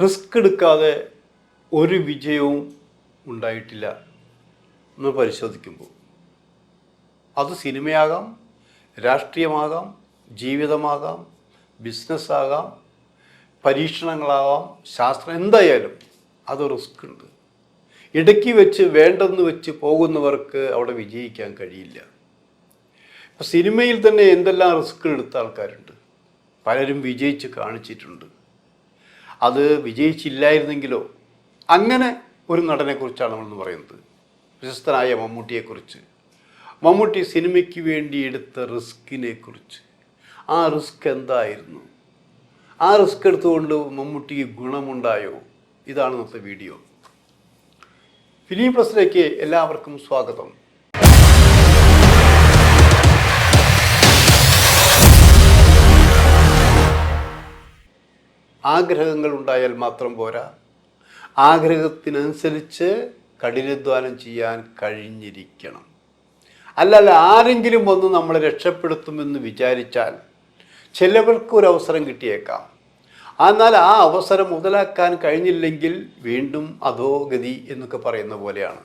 Risk എടുക്കാതെ ഒരു വിജയവും ഉണ്ടായിട്ടില്ല എന്ന് പരിശോധിക്കുമ്പോൾ അത് സിനിമയാകാം, രാഷ്ട്രീയമാകാം, ജീവിതമാകാം, ബിസിനസ്സാകാം, പരീക്ഷണങ്ങളാകാം, ശാസ്ത്രം, എന്തായാലും അത് റിസ്ക് ഉണ്ട്. ഇടയ്ക്ക് വെച്ച് വേണ്ടെന്ന് വെച്ച് പോകുന്നവർക്ക് അവിടെ വിജയിക്കാൻ കഴിയില്ല. ഇപ്പം സിനിമയിൽ തന്നെ എന്തെല്ലാം റിസ്ക് എടുത്ത ആൾക്കാരുണ്ട്, പലരും വിജയിച്ച് കാണിച്ചിട്ടുണ്ട്. അത് വിജയിച്ചില്ലായിരുന്നെങ്കിലോ, അങ്ങനെ ഒരു നടനെക്കുറിച്ചാണ് നമ്മളെന്ന് പറയുന്നത്, പ്രശസ്തനായ മമ്മൂട്ടിയെക്കുറിച്ച്. മമ്മൂട്ടി സിനിമയ്ക്ക് വേണ്ടി എടുത്ത റിസ്കിനെ കുറിച്ച്. ആ റിസ്ക് എന്തായിരുന്നു? ആ റിസ്ക് എടുത്തുകൊണ്ട് മമ്മൂട്ടിക്ക് ഗുണമുണ്ടായോ? ഇതാണ് ഇന്നത്തെ വീഡിയോ. ഫിലിം പ്ലസിലേക്ക് എല്ലാവർക്കും സ്വാഗതം. ആഗ്രഹങ്ങൾ ഉണ്ടായാൽ മാത്രം പോരാ, ആഗ്രഹത്തിനനുസരിച്ച് കഠിനാധ്വാനം ചെയ്യാൻ കഴിഞ്ഞിരിക്കണം. അല്ലല്ല ആരെങ്കിലും വന്ന് നമ്മളെ രക്ഷപ്പെടുത്തുമെന്ന് വിചാരിച്ചാൽ ചിലവർക്കൊരവസരം കിട്ടിയേക്കാം. എന്നാൽ ആ അവസരം മുതലാക്കാൻ കഴിഞ്ഞില്ലെങ്കിൽ വീണ്ടും അധോഗതി എന്നൊക്കെ പറയുന്ന പോലെയാണ്.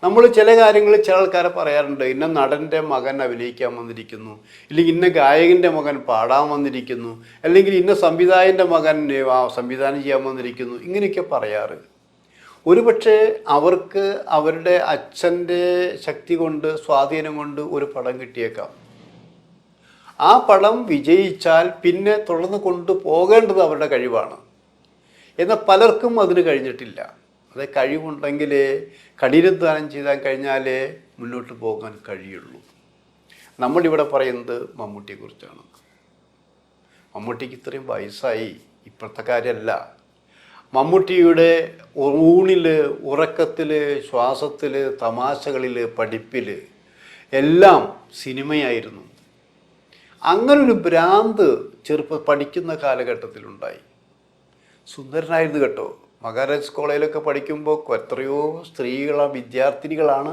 നമ്മൾ ചില കാര്യങ്ങൾ ചില ആൾക്കാരെ പറയാറുണ്ട്, ഇന്ന നടൻ്റെ മകൻ അഭിനയിക്കാൻ വന്നിരിക്കുന്നു, ഇല്ലെങ്കിൽ ഇന്ന ഗായകൻ്റെ മകൻ പാടാൻ വന്നിരിക്കുന്നു, അല്ലെങ്കിൽ ഇന്ന സംവിധായകൻ്റെ മകൻ സംവിധാനം ചെയ്യാൻ വന്നിരിക്കുന്നു, ഇങ്ങനെയൊക്കെ പറയാറ്. ഒരുപക്ഷെ അവർക്ക് അവരുടെ അച്ഛൻ്റെ ശക്തി കൊണ്ട്, സ്വാധീനം കൊണ്ട് ഒരു പടം കിട്ടിയേക്കാം. ആ പടം വിജയിച്ചാൽ പിന്നെ തുടർന്ന് കൊണ്ടുപോകേണ്ടത് അവരുടെ കഴിവാണ്. എന്നാൽ പലർക്കും അതിന് കഴിഞ്ഞിട്ടില്ല. അത് കഴിവുണ്ടെങ്കിൽ, കഠിനാധ്വാനം ചെയ്താൽ കഴിഞ്ഞാലേ മുന്നോട്ട് പോകാൻ കഴിയുള്ളൂ. നമ്മളിവിടെ പറയുന്നത് മമ്മൂട്ടിയെക്കുറിച്ചാണ്. മമ്മൂട്ടിക്ക് ഇത്രയും വയസ്സായി, ഇപ്പോഴത്തെ കാര്യമല്ല. മമ്മൂട്ടിയുടെ ഊണിൽ, ഉറക്കത്തിൽ, ശ്വാസത്തിൽ, തമാശകളിൽ, പഠിപ്പിൽ എല്ലാം സിനിമയായിരുന്നു. അങ്ങനൊരു ഭ്രാന്ത് പഠിക്കുന്ന കാലഘട്ടത്തിലുണ്ടായി. സുന്ദരനായിരുന്നു കേട്ടോ. മഹാരാജ് കോളേജിലൊക്കെ പഠിക്കുമ്പോൾ എത്രയോ വിദ്യാർത്ഥിനികളാണ്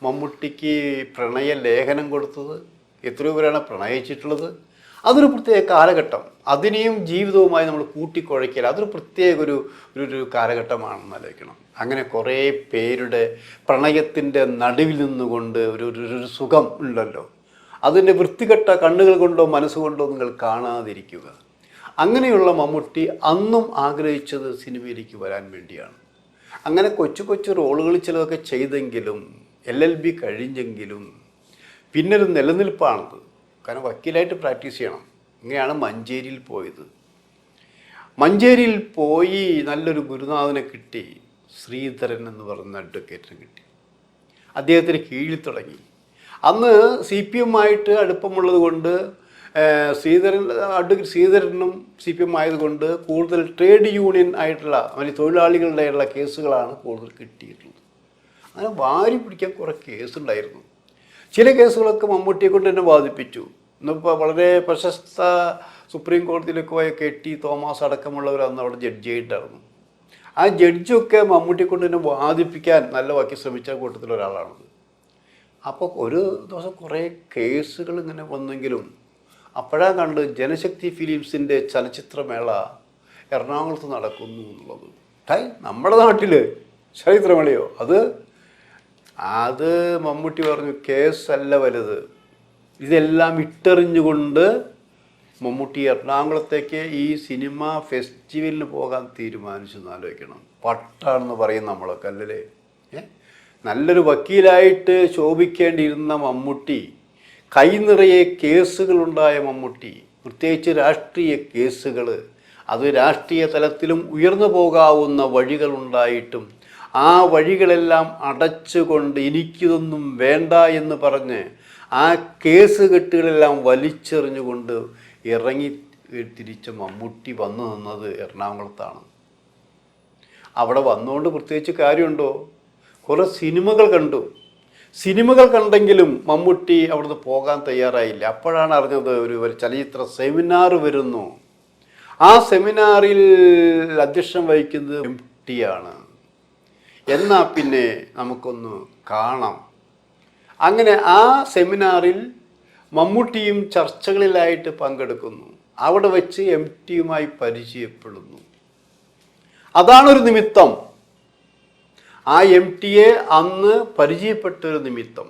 മമ്മൂട്ടിക്ക് പ്രണയ ലേഖനം കൊടുത്തത്. എത്രയോ പേരാണ് പ്രണയിച്ചിട്ടുള്ളത്. അതൊരു പ്രത്യേക കാലഘട്ടം. അതിനെയും ജീവിതവുമായി നമ്മൾ കൂട്ടിക്കുഴയ്ക്കൽ അതൊരു പ്രത്യേക ഒരു കാലഘട്ടമാണെന്ന് ആലോചിക്കണം. അങ്ങനെ കുറേ പേരുടെ പ്രണയത്തിൻ്റെ നടുവിൽ നിന്നുകൊണ്ട് ഒരു സുഖം ഉണ്ടല്ലോ, അതിൻ്റെ വൃത്തികെട്ട കണ്ണുകൾ കൊണ്ടോ മനസ്സുകൊണ്ടോ നിങ്ങൾ കാണാതിരിക്കുക. അങ്ങനെയുള്ള മമ്മൂട്ടി അന്നും ആഗ്രഹിച്ചത് സിനിമയിലേക്ക് വരാൻ വേണ്ടിയാണ്. അങ്ങനെ കൊച്ചു കൊച്ചു റോളുകൾ ചിലതൊക്കെ ചെയ്തെങ്കിലും, LLB കഴിഞ്ഞെങ്കിലും പിന്നൊരു നിലനിൽപ്പാണത്. കാരണം വക്കീലായിട്ട് പ്രാക്ടീസ് ചെയ്യണം. ഇങ്ങനെയാണ് മഞ്ചേരിയിൽ പോയത്. മഞ്ചേരിയിൽ പോയി നല്ലൊരു ഗുരുനാഥനെ കിട്ടി. ശ്രീധരൻ എന്ന് പറയുന്ന അഡ്വക്കേറ്റിനെ കിട്ടി. അദ്ദേഹത്തിന് കീഴിൽ തുടങ്ങി. അന്ന് CPM ആയിട്ട് അടുപ്പമുള്ളത് കൊണ്ട് ശ്രീധരനും CPM ആയതുകൊണ്ട് കൂടുതൽ ട്രേഡ് യൂണിയൻ ആയിട്ടുള്ള തൊഴിലാളികളുടെയുള്ള കേസുകളാണ് കൂടുതൽ കിട്ടിയിട്ടുള്ളത്. അങ്ങനെ വാരി പിടിക്കാൻ കുറേ കേസുണ്ടായിരുന്നു. ചില കേസുകളൊക്കെ മമ്മൂട്ടിയെ കൊണ്ട് തന്നെ വാദിപ്പിച്ചു. ഇന്നിപ്പോൾ വളരെ പ്രശസ്ത സുപ്രീം കോടതിയിലൊക്കെ പോയ KT തോമസ് അടക്കമുള്ളവർ അന്ന് അവിടെ ജഡ്ജിയായിട്ടായിരുന്നു. ആ ജഡ്ജൊക്കെ മമ്മൂട്ടിയെ കൊണ്ട് തന്നെ വാദിപ്പിക്കാൻ നല്ല വാക്കി ശ്രമിച്ച കൂട്ടത്തിലൊരാളാണത്. അപ്പോൾ ഒരു ദിവസം കുറേ കേസുകൾ ഇങ്ങനെ വന്നെങ്കിലും അപ്പോഴാണ് കണ്ട് ജനശക്തി ഫിലിംസിൻ്റെ ചലച്ചിത്രമേള എറണാകുളത്ത് നടക്കുന്നു എന്നുള്ളത്. നമ്മുടെ നാട്ടിൽ ചരിത്രമേളയോ? അത് മമ്മൂട്ടി പറഞ്ഞു, കേസല്ല വലുത്. ഇതെല്ലാം ഇട്ടെറിഞ്ഞുകൊണ്ട് മമ്മൂട്ടി എറണാകുളത്തേക്ക് ഈ സിനിമ ഫെസ്റ്റിവലിന് പോകാൻ തീരുമാനിച്ചു എന്ന് ആലോചിക്കണം. പട്ടാണെന്ന് പറയും നമ്മളൊക്കെ അല്ലല്ലേ. നല്ലൊരു വക്കീലായിട്ട് ശോഭിക്കേണ്ടിയിരുന്ന മമ്മൂട്ടി, കൈ നിറയെ കേസുകളുണ്ടായ മമ്മൂട്ടി, പ്രത്യേകിച്ച് രാഷ്ട്രീയ കേസുകൾ, അത് രാഷ്ട്രീയ തലത്തിലും ഉയർന്നു പോകാവുന്ന വഴികളുണ്ടായിട്ടും ആ വഴികളെല്ലാം അടച്ചുകൊണ്ട് എനിക്കിതൊന്നും വേണ്ട എന്ന് പറഞ്ഞ് ആ കേസ് കെട്ടുകളെല്ലാം വലിച്ചെറിഞ്ഞുകൊണ്ട് ഇറങ്ങി തിരിച്ച മമ്മൂട്ടി വന്നു നിന്നത് എറണാകുളത്താണ്. അവിടെ വന്നുകൊണ്ട് പ്രത്യേകിച്ച് കാര്യമുണ്ടോ? കുറേ സിനിമകൾ കണ്ടു. സിനിമകൾ കണ്ടെങ്കിലും മമ്മൂട്ടി അവിടുന്ന് പോകാൻ തയ്യാറായില്ല. അപ്പോഴാണ് അറിഞ്ഞത് ഒരു ചലച്ചിത്ര സെമിനാർ വരുന്നു. ആ സെമിനാറിൽ അധ്യക്ഷം വഹിക്കുന്നത് MT ആണ്. എന്നാൽ പിന്നെ നമുക്കൊന്ന് കാണാം. അങ്ങനെ ആ സെമിനാറിൽ മമ്മൂട്ടിയും ചർച്ചകളിലായിട്ട് പങ്കെടുക്കുന്നു. അവിടെ വെച്ച് MTയുമായി പരിചയപ്പെടുന്നു. അതാണൊരു നിമിത്തം. ആ എം ടിയെ അന്ന് പരിചയപ്പെട്ടൊരു നിമിത്തം.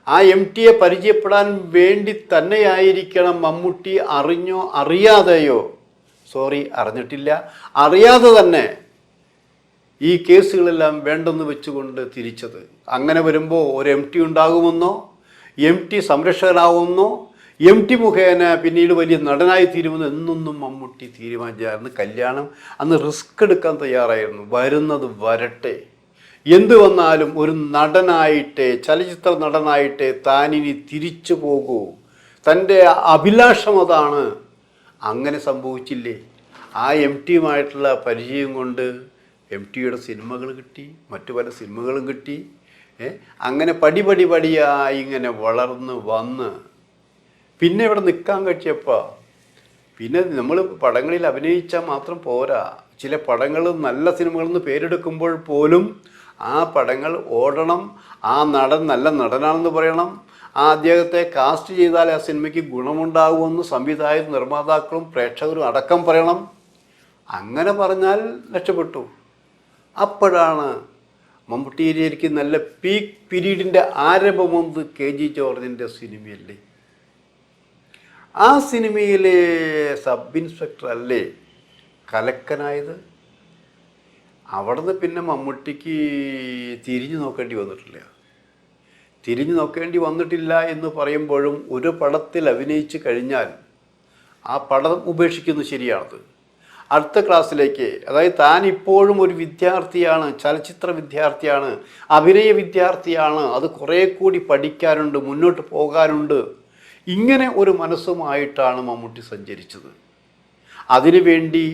ആ എം ടിയെ പരിചയപ്പെടാൻ വേണ്ടി തന്നെയായിരിക്കണം മമ്മൂട്ടി അറിഞ്ഞോ അറിയാതെയോ, അറിഞ്ഞിട്ടില്ല, അറിയാതെ തന്നെ ഈ കേസുകളെല്ലാം വേണ്ടെന്ന് വെച്ചുകൊണ്ട് തിരിച്ചത്. അങ്ങനെ വരുമ്പോൾ ഒരു എം ടി ഉണ്ടാകുമെന്നോ, എം ടി സംരക്ഷകനാകുമെന്നോ, എം ടി മുഖേന പിന്നീട് വലിയ നടനായി തീരുമെന്ന് എന്നൊന്നും മമ്മൂട്ടി തീരുമാനിച്ചായിരുന്നു. കല്യാണം അന്ന് റിസ്ക് എടുക്കാൻ തയ്യാറായിരുന്നു. വരുന്നത് വരട്ടെ, എന്തു വന്നാലും ഒരു നടനായിട്ടേ, ചലച്ചിത്ര നടനായിട്ടേ താനിനി തിരിച്ചു പോകൂ, തൻ്റെ അഭിലാഷം അതാണ്. അങ്ങനെ സംഭവിച്ചില്ലേ? ആ എം ടിയുമായിട്ടുള്ള പരിചയം കൊണ്ട് എം ടിയുടെ സിനിമകൾ കിട്ടി, മറ്റു പല സിനിമകളും കിട്ടി. അങ്ങനെ പടിയായി ഇങ്ങനെ വളർന്ന് വന്ന് പിന്നെ ഇവിടെ നിൽക്കാൻ കഴിച്ചപ്പോൾ പിന്നെ നമ്മൾ പടങ്ങളിൽ അഭിനയിച്ചാൽ മാത്രം പോരാ. ചില പടങ്ങൾ നല്ല സിനിമകളെന്ന് പേരെടുക്കുമ്പോൾ പോലും ആ പടങ്ങൾ ഓടണം, ആ നടൻ നല്ല നടനാണെന്ന് പറയണം, ആ അദ്ദേഹത്തെ കാസ്റ്റ് ചെയ്താൽ ആ സിനിമയ്ക്ക് ഗുണമുണ്ടാകുമെന്ന് സംവിധായകരും നിർമ്മാതാക്കളും പ്രേക്ഷകരും അടക്കം പറയണം. അങ്ങനെ പറഞ്ഞാൽ രക്ഷപ്പെട്ടു. അപ്പോഴാണ് മമ്മൂട്ടിയിലേക്ക് നല്ല പീക്ക് പീരീഡിൻ്റെ ആരംഭമെന്ന് KG ജോർജിൻ്റെ സിനിമയല്ലേ. ആ സിനിമയിലെ സബ് ഇൻസ്പെക്ടർ അല്ലേ കലക്കനായത്. അവിടുന്ന് പിന്നെ മമ്മൂട്ടിക്ക് തിരിഞ്ഞു നോക്കേണ്ടി വന്നിട്ടില്ല എന്ന് പറയുമ്പോഴും ഒരു പടത്തിൽ അഭിനയിച്ച് കഴിഞ്ഞാൽ ആ പടം ഉപേക്ഷിക്കുന്നത് ശരിയാണത്. അടുത്ത ക്ലാസ്സിലേക്ക്, അതായത് താൻ ഇപ്പോഴും ഒരു വിദ്യാർത്ഥിയാണ്, ചലച്ചിത്ര വിദ്യാർത്ഥിയാണ്, അഭിനയ വിദ്യാർത്ഥിയാണ്, അത് കുറേ കൂടി പഠിക്കാനുണ്ട്, മുന്നോട്ട് പോകാനുണ്ട്. ഇങ്ങനെ ഒരു മനസ്സുമായിട്ടാണ് മമ്മൂട്ടി സഞ്ചരിച്ചത്. അതിനുവേണ്ടി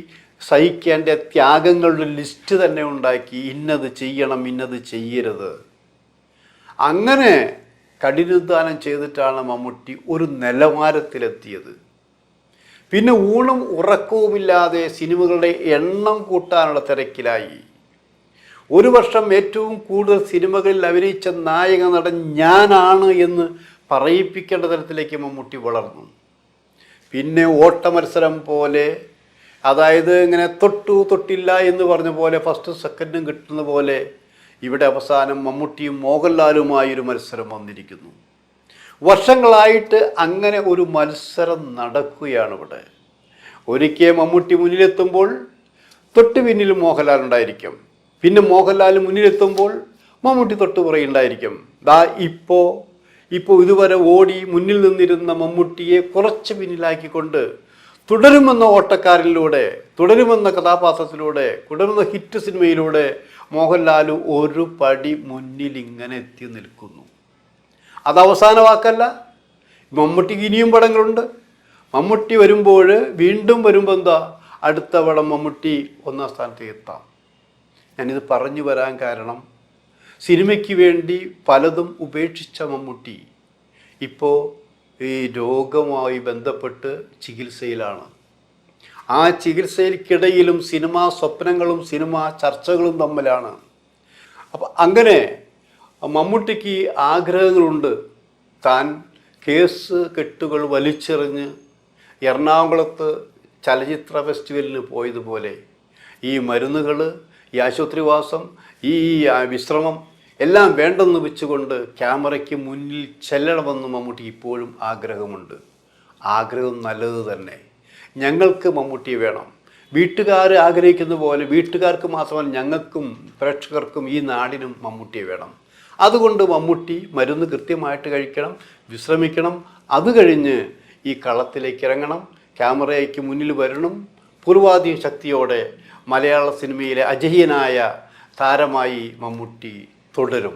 സഹിക്കേണ്ട ത്യാഗങ്ങളുടെ ലിസ്റ്റ് തന്നെ ഉണ്ടാക്കി, ഇന്നത് ചെയ്യണം, ഇന്നത് ചെയ്യരുത്. അങ്ങനെ കഠിനാധ്വാനം ചെയ്തിട്ടാണ് മമ്മൂട്ടി ഒരു നിലവാരത്തിലെത്തിയത്. പിന്നെ ഊണും ഉറക്കവുമില്ലാതെ സിനിമകളുടെ എണ്ണം കൂട്ടാനുള്ള തിരക്കിലായി. ഒരു വർഷം ഏറ്റവും കൂടുതൽ സിനിമകളിൽ അഭിനയിച്ച നായക നടൻ ഞാനാണ് എന്ന് പറയിപ്പിക്കേണ്ട തരത്തിലേക്ക് മമ്മൂട്ടി വളർന്നു. പിന്നെ ഓട്ടമത്സരം പോലെ, അതായത് ഇങ്ങനെ തൊട്ടില്ല എന്ന് പറഞ്ഞ പോലെ ഫസ്റ്റ് സെക്കൻഡും കിട്ടുന്ന പോലെ ഇവിടെ അവസാനം മമ്മൂട്ടിയും മോഹൻലാലുമായൊരു മത്സരം വന്നിരിക്കുന്നു. വർഷങ്ങളായിട്ട് അങ്ങനെ ഒരു മത്സരം നടക്കുകയാണ് ഇവിടെ. ഒരിക്കൽ മമ്മൂട്ടി മുന്നിലെത്തുമ്പോൾ തൊട്ട് പിന്നിൽ മോഹൻലാൽ ഉണ്ടായിരിക്കും, പിന്നെ മോഹൻലാൽ മുന്നിലെത്തുമ്പോൾ മമ്മൂട്ടി തൊട്ട് പുറയുണ്ടായിരിക്കും. ഇപ്പോൾ ഇതുവരെ ഓടി മുന്നിൽ നിന്നിരുന്ന മമ്മൂട്ടിയെ കുറച്ച് പിന്നിലാക്കിക്കൊണ്ട് തുടരുമെന്ന ഓട്ടക്കാരിലൂടെ, തുടരുമെന്ന കഥാപാത്രത്തിലൂടെ, തുടരുന്ന ഹിറ്റ് സിനിമയിലൂടെ മോഹൻലാൽ ഒരു പടി മുന്നിൽ ഇങ്ങനെ എത്തി നിൽക്കുന്നു. അത് അവസാന വാക്കല്ല. മമ്മൂട്ടിക്ക് ഇനിയും പടങ്ങളുണ്ട്. മമ്മൂട്ടി വീണ്ടും വരുമ്പോൾ അടുത്ത പടം മമ്മൂട്ടി 1-ാം സ്ഥാനത്ത് എത്താം. ഞാനിത് പറഞ്ഞു വരാൻ കാരണം, സിനിമയ്ക്ക് വേണ്ടി പലതും ഉപേക്ഷിച്ച മമ്മൂട്ടി ഇപ്പോൾ ഈ രോഗവുമായി ബന്ധപ്പെട്ട് ചികിത്സയിലാണ്. ആ ചികിത്സയ്ക്കിടയിലും സിനിമാ സ്വപ്നങ്ങളും സിനിമാ ചർച്ചകളും തമ്മിലാണ്. അപ്പം അങ്ങനെ മമ്മൂട്ടിക്ക് ആഗ്രഹങ്ങളുണ്ട്. താൻ കേസ് കെട്ടുകൾ വലിച്ചെറിഞ്ഞ് എറണാകുളത്ത് ചലച്ചിത്ര ഫെസ്റ്റിവലിന് പോയതുപോലെ ഈ മരുന്നുകൾ, ഈ ആശുപത്രിവാസം, ഈ വിശ്രമം എല്ലാം വേണ്ടെന്ന് വെച്ചുകൊണ്ട് ക്യാമറയ്ക്ക് മുന്നിൽ ചെല്ലണമെന്ന് മമ്മൂട്ടിക്ക് ഇപ്പോഴും ആഗ്രഹമുണ്ട്. ആഗ്രഹം നല്ലത് തന്നെ. ഞങ്ങൾക്ക് മമ്മൂട്ടിയെ വേണം. വീട്ടുകാർ ആഗ്രഹിക്കുന്ന പോലെ വീട്ടുകാർക്ക് മാത്രമല്ല, ഞങ്ങൾക്കും പ്രേക്ഷകർക്കും ഈ നാടിനും മമ്മൂട്ടിയെ വേണം. അതുകൊണ്ട് മമ്മൂട്ടി മരുന്ന് കൃത്യമായിട്ട് കഴിക്കണം, വിശ്രമിക്കണം. അത് കഴിഞ്ഞ് ഈ കളത്തിലേക്ക് ഇറങ്ങണം, ക്യാമറയ്ക്ക് മുന്നിൽ വരണം. പൂർവാധിക ശക്തിയോടെ മലയാള സിനിമയിലെ അജയ്യനായ താരമായി മമ്മൂട്ടി തുടരും.